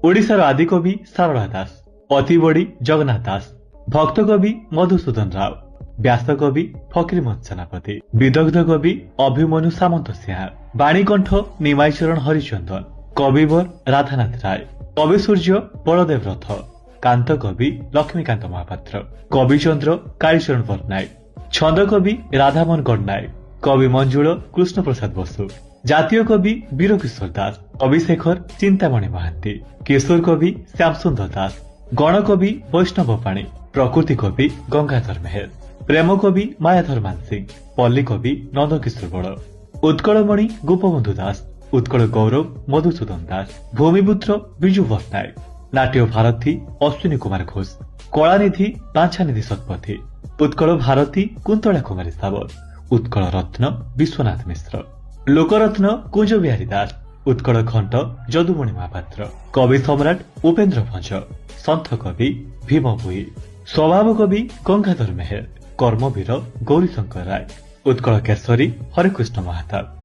ओडिशार आदिकवि सारला दास, अतिबड़ी जगन्नाथ दास, भक्त कवि मधुसूदन राव, व्यास कवि फकीरमोहन सेनापति, विदग्ध कवि अभिमन्यु सामंत सिंह, बाणीकंठ निमाईचरण हरिचंदन, कविवर राधानाथ राय, कवि सूर्य बलदेव रथ, कांत कवि लक्ष्मीकांत महापात्र, कविचंद्र कालीचरण पट्टनायक, छंद कवि राधामोहन गणनायक, कवि मंजुल कृष्ण प्रसाद बसु, जातीय कवि वीरकिशोर दास, कविशेखर चिंतामणि महांती, किशोर कवि श्यामसुंदर दास, गणकवि वैष्णव पाणी, प्रकृति कवि गंगाधर मेहर, प्रेम कवि मायाधर मानसिंह, पल्ली कवि नंदकिशोर बड़, उत्कलमणि गोपबंधु दास, उत्कल गौरव मधुसूदन दास, भूमिपुत्र विजु पट्टनायक, नाट्य भारती अश्विनी कुमार घोष, कलानिधि बाछानिधि शतपथी, उत्कल भारती कुंतला कुमारी सावत, उत्कल रत्न विश्वनाथ मिश्र, लोकरत्न कुंज बिहारी दास, उत्कल खंड जदुमणि महापात्र, कवि सम्राट उपेन्द्र भंज, सन्थ कवि भीम भुई, स्वभाव कवि गंगाधर मेहर, कर्मवीर गौरीशंकर राय, उत्कल केशरी हरेकृष्ण महाताब।